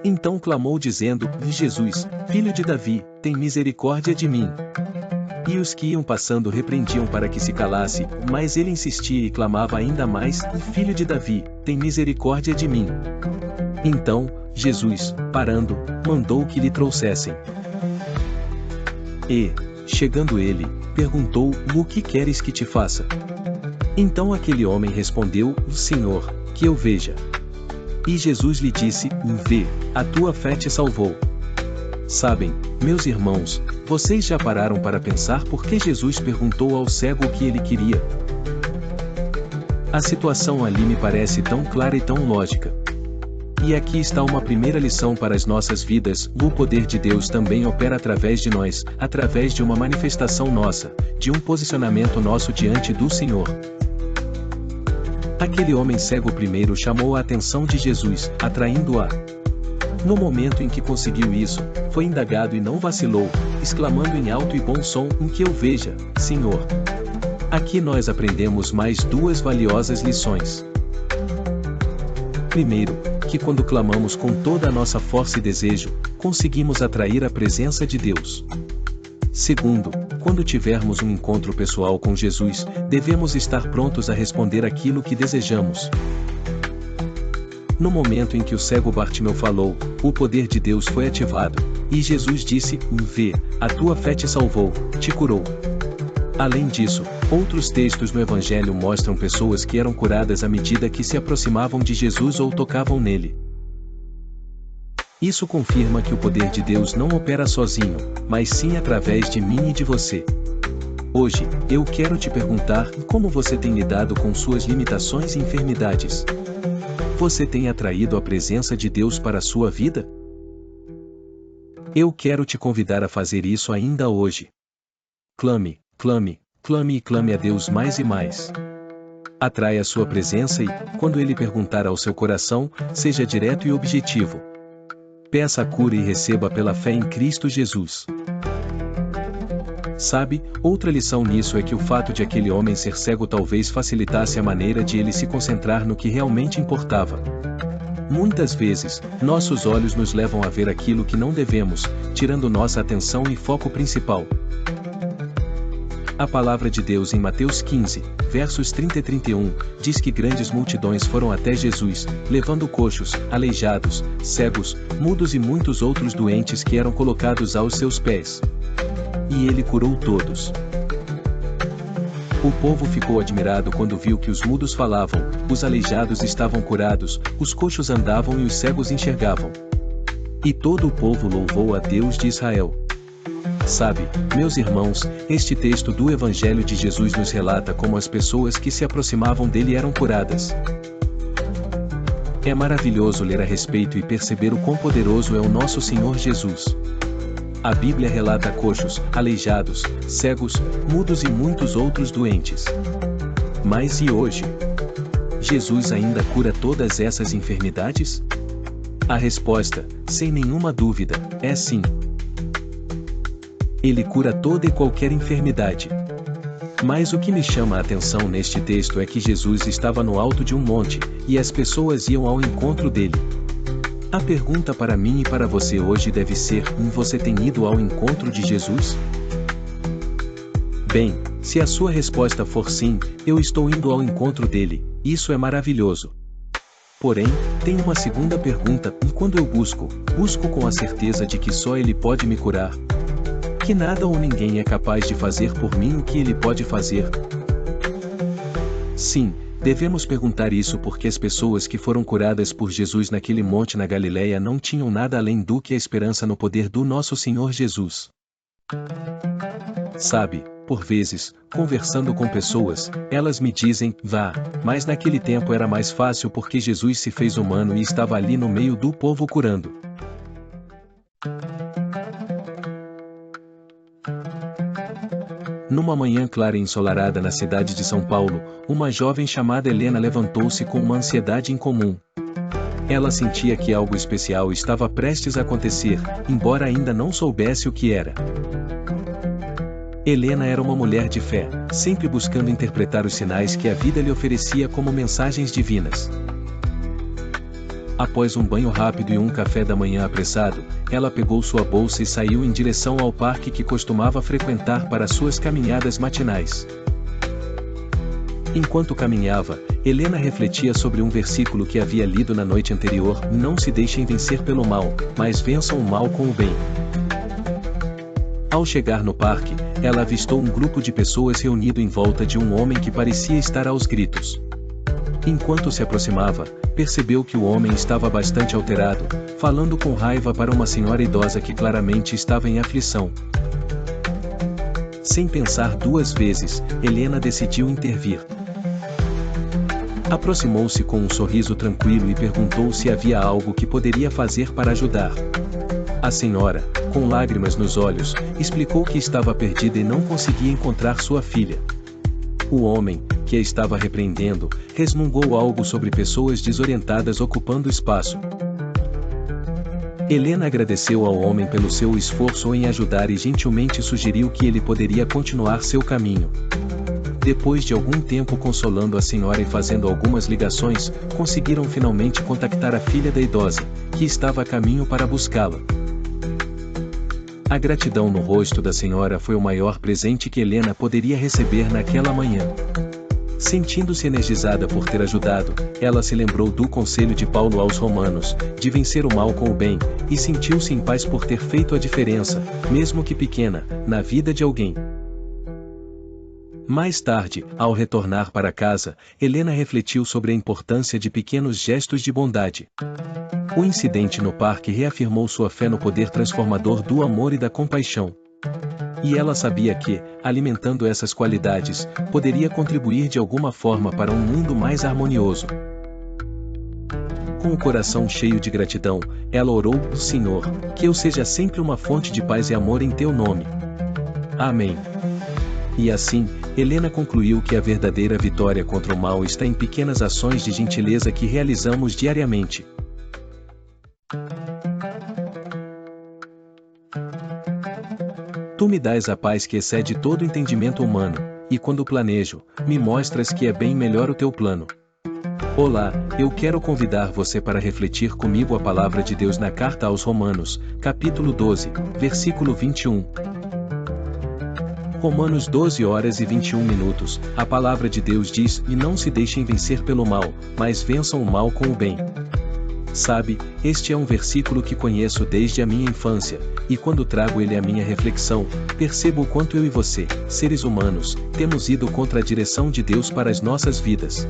Então clamou dizendo: Jesus, filho de Davi, tem misericórdia de mim. E os que iam passando repreendiam para que se calasse, mas ele insistia e clamava ainda mais: Filho de Davi, tem misericórdia de mim. Então, Jesus, parando, mandou que lhe trouxessem. E, chegando ele, perguntou: O que queres que te faça? Então aquele homem respondeu: Senhor, que eu veja. E Jesus lhe disse: Vê, a tua fé te salvou. Sabem, meus irmãos, vocês já pararam para pensar por que Jesus perguntou ao cego o que ele queria? A situação ali me parece tão clara e tão lógica. E aqui está uma primeira lição para as nossas vidas: o poder de Deus também opera através de nós, através de uma manifestação nossa, de um posicionamento nosso diante do Senhor. Aquele homem cego primeiro chamou a atenção de Jesus, atraindo-a. No momento em que conseguiu isso, foi indagado e não vacilou, exclamando em alto e bom som: Que eu veja, Senhor. Aqui nós aprendemos mais duas valiosas lições. Primeiro, que quando clamamos com toda a nossa força e desejo, conseguimos atrair a presença de Deus. Segundo, quando tivermos um encontro pessoal com Jesus, devemos estar prontos a responder aquilo que desejamos. No momento em que o cego Bartimeu falou, o poder de Deus foi ativado, e Jesus disse: Vê, a tua fé te salvou, te curou. Além disso, outros textos no Evangelho mostram pessoas que eram curadas à medida que se aproximavam de Jesus ou tocavam nele. Isso confirma que o poder de Deus não opera sozinho, mas sim através de mim e de você. Hoje, eu quero te perguntar: como você tem lidado com suas limitações e enfermidades? Você tem atraído a presença de Deus para a sua vida? Eu quero te convidar a fazer isso ainda hoje. Clame, clame, clame e clame a Deus mais e mais. Atraia a sua presença e, quando Ele perguntar ao seu coração, seja direto e objetivo. Peça a cura e receba pela fé em Cristo Jesus. Sabe, outra lição nisso é que o fato de aquele homem ser cego talvez facilitasse a maneira de ele se concentrar no que realmente importava. Muitas vezes, nossos olhos nos levam a ver aquilo que não devemos, tirando nossa atenção e foco principal. A palavra de Deus em Mateus 15, versos 30 e 31, diz que grandes multidões foram até Jesus, levando coxos, aleijados, cegos, mudos e muitos outros doentes que eram colocados aos seus pés. E ele curou todos. O povo ficou admirado quando viu que os mudos falavam, os aleijados estavam curados, os coxos andavam e os cegos enxergavam. E todo o povo louvou a Deus de Israel. Sabe, meus irmãos, este texto do Evangelho de Jesus nos relata como as pessoas que se aproximavam dele eram curadas. É maravilhoso ler a respeito e perceber o quão poderoso é o nosso Senhor Jesus. A Bíblia relata coxos, aleijados, cegos, mudos e muitos outros doentes. Mas e hoje? Jesus ainda cura todas essas enfermidades? A resposta, sem nenhuma dúvida, é sim. Ele cura toda e qualquer enfermidade. Mas o que me chama a atenção neste texto é que Jesus estava no alto de um monte, e as pessoas iam ao encontro dele. A pergunta para mim e para você hoje deve ser: você tem ido ao encontro de Jesus? Bem, se a sua resposta for sim, eu estou indo ao encontro dele, isso é maravilhoso. Porém, tem uma segunda pergunta: quando eu busco com a certeza de que só ele pode me curar? Que nada ou ninguém é capaz de fazer por mim o que ele pode fazer? Sim, devemos perguntar isso porque as pessoas que foram curadas por Jesus naquele monte na Galileia não tinham nada além do que a esperança no poder do nosso Senhor Jesus. Sabe, por vezes, conversando com pessoas, elas me dizem: vá, mas naquele tempo era mais fácil porque Jesus se fez humano e estava ali no meio do povo curando. Numa manhã clara e ensolarada na cidade de São Paulo, uma jovem chamada Helena levantou-se com uma ansiedade incomum. Ela sentia que algo especial estava prestes a acontecer, embora ainda não soubesse o que era. Helena era uma mulher de fé, sempre buscando interpretar os sinais que a vida lhe oferecia como mensagens divinas. Após um banho rápido e um café da manhã apressado, ela pegou sua bolsa e saiu em direção ao parque que costumava frequentar para suas caminhadas matinais. Enquanto caminhava, Helena refletia sobre um versículo que havia lido na noite anterior: não se deixem vencer pelo mal, mas vençam o mal com o bem. Ao chegar no parque, ela avistou um grupo de pessoas reunido em volta de um homem que parecia estar aos gritos. Enquanto se aproximava, percebeu que o homem estava bastante alterado, falando com raiva para uma senhora idosa que claramente estava em aflição. Sem pensar duas vezes, Helena decidiu intervir. Aproximou-se com um sorriso tranquilo e perguntou se havia algo que poderia fazer para ajudar. A senhora, com lágrimas nos olhos, explicou que estava perdida e não conseguia encontrar sua filha. O homem, que a estava repreendendo, resmungou algo sobre pessoas desorientadas ocupando espaço. Helena agradeceu ao homem pelo seu esforço em ajudar e gentilmente sugeriu que ele poderia continuar seu caminho. Depois de algum tempo consolando a senhora e fazendo algumas ligações, conseguiram finalmente contactar a filha da idosa, que estava a caminho para buscá-la. A gratidão no rosto da senhora foi o maior presente que Helena poderia receber naquela manhã. Sentindo-se energizada por ter ajudado, ela se lembrou do conselho de Paulo aos Romanos, de vencer o mal com o bem, e sentiu-se em paz por ter feito a diferença, mesmo que pequena, na vida de alguém. Mais tarde, ao retornar para casa, Helena refletiu sobre a importância de pequenos gestos de bondade. O incidente no parque reafirmou sua fé no poder transformador do amor e da compaixão. E ela sabia que, alimentando essas qualidades, poderia contribuir de alguma forma para um mundo mais harmonioso. Com o coração cheio de gratidão, ela orou: Senhor, que eu seja sempre uma fonte de paz e amor em teu nome. Amém. E assim, Helena concluiu que a verdadeira vitória contra o mal está em pequenas ações de gentileza que realizamos diariamente. Tu me dás a paz que excede todo entendimento humano, e quando planejo, me mostras que é bem melhor o teu plano. Olá, eu quero convidar você para refletir comigo a palavra de Deus na carta aos Romanos, capítulo 12, versículo 21. Romanos 12h21, a palavra de Deus diz: e não se deixem vencer pelo mal, mas vençam o mal com o bem. Sabe, este é um versículo que conheço desde a minha infância, e quando trago ele à minha reflexão, percebo o quanto eu e você, seres humanos, temos ido contra a direção de Deus para as nossas vidas.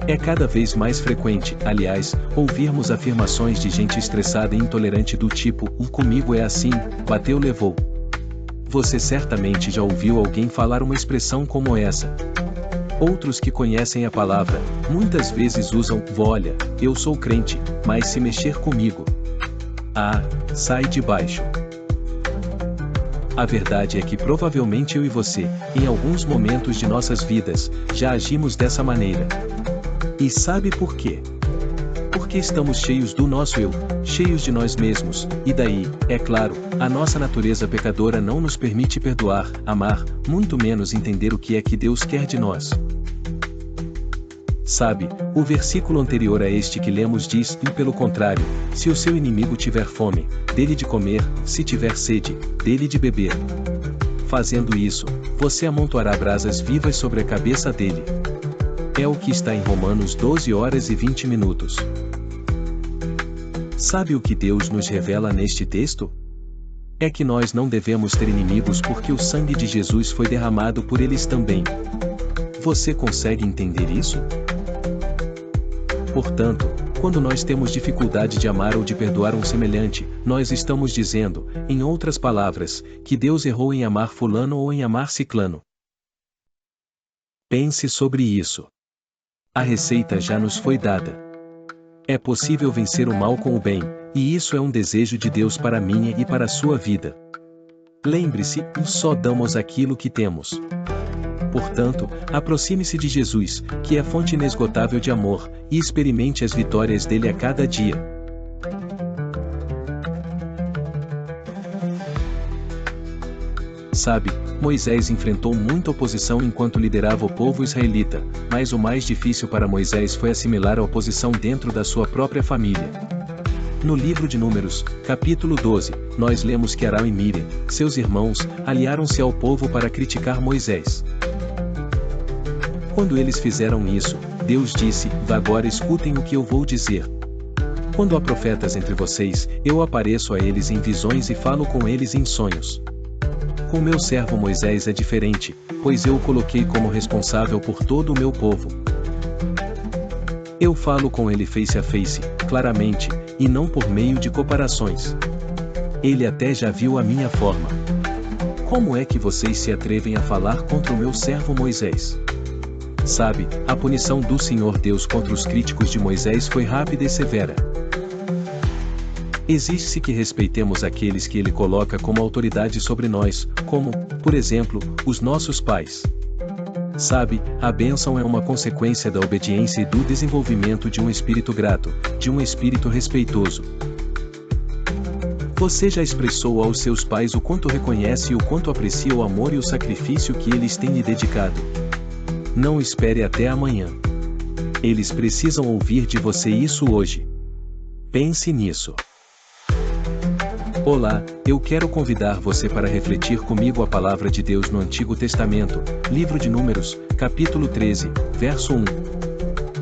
É cada vez mais frequente, aliás, ouvirmos afirmações de gente estressada e intolerante do tipo: comigo é assim, bateu levou. Você certamente já ouviu alguém falar uma expressão como essa. Outros que conhecem a palavra, muitas vezes usam: olha, eu sou crente, mas se mexer comigo, sai de baixo. A verdade é que provavelmente eu e você, em alguns momentos de nossas vidas, já agimos dessa maneira. E sabe por quê? Porque estamos cheios do nosso eu, cheios de nós mesmos, e daí, é claro, a nossa natureza pecadora não nos permite perdoar, amar, muito menos entender o que é que Deus quer de nós. Sabe, o versículo anterior a este que lemos diz: e pelo contrário, se o seu inimigo tiver fome, dê-lhe de comer, se tiver sede, dê-lhe de beber. Fazendo isso, você amontoará brasas vivas sobre a cabeça dele. É o que está em Romanos 12h20. Sabe o que Deus nos revela neste texto? É que nós não devemos ter inimigos porque o sangue de Jesus foi derramado por eles também. Você consegue entender isso? Portanto, quando nós temos dificuldade de amar ou de perdoar um semelhante, nós estamos dizendo, em outras palavras, que Deus errou em amar fulano ou em amar ciclano. Pense sobre isso. A receita já nos foi dada. É possível vencer o mal com o bem, e isso é um desejo de Deus para a minha e para a sua vida. Lembre-se, só damos aquilo que temos. Portanto, aproxime-se de Jesus, que é fonte inesgotável de amor, e experimente as vitórias dele a cada dia. Sabe, Moisés enfrentou muita oposição enquanto liderava o povo israelita, mas o mais difícil para Moisés foi assimilar a oposição dentro da sua própria família. No livro de Números, capítulo 12, nós lemos que Arão e Miriam, seus irmãos, aliaram-se ao povo para criticar Moisés. Quando eles fizeram isso, Deus disse: agora escutem o que eu vou dizer. Quando há profetas entre vocês, eu apareço a eles em visões e falo com eles em sonhos. Com meu servo Moisés é diferente, pois eu o coloquei como responsável por todo o meu povo. Eu falo com ele face a face, claramente, e não por meio de comparações. Ele até já viu a minha forma. Como é que vocês se atrevem a falar contra o meu servo Moisés? Sabe, a punição do Senhor Deus contra os críticos de Moisés foi rápida e severa. Exige-se que respeitemos aqueles que ele coloca como autoridade sobre nós, como, por exemplo, os nossos pais. Sabe, a bênção é uma consequência da obediência e do desenvolvimento de um espírito grato, de um espírito respeitoso. Você já expressou aos seus pais o quanto reconhece e o quanto aprecia o amor e o sacrifício que eles têm lhe dedicado? Não espere até amanhã. Eles precisam ouvir de você isso hoje. Pense nisso. Olá, eu quero convidar você para refletir comigo a palavra de Deus no Antigo Testamento, livro de Números, capítulo 13, verso 1.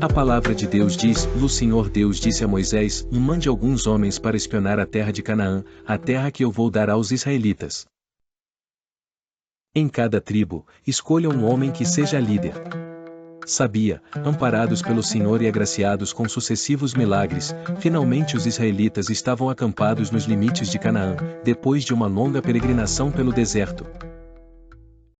A palavra de Deus diz: o Senhor Deus disse a Moisés: mande alguns homens para espionar a terra de Canaã, a terra que eu vou dar aos israelitas. Em cada tribo, escolha um homem que seja líder. Sabia, amparados pelo Senhor e agraciados com sucessivos milagres, finalmente os israelitas estavam acampados nos limites de Canaã, depois de uma longa peregrinação pelo deserto.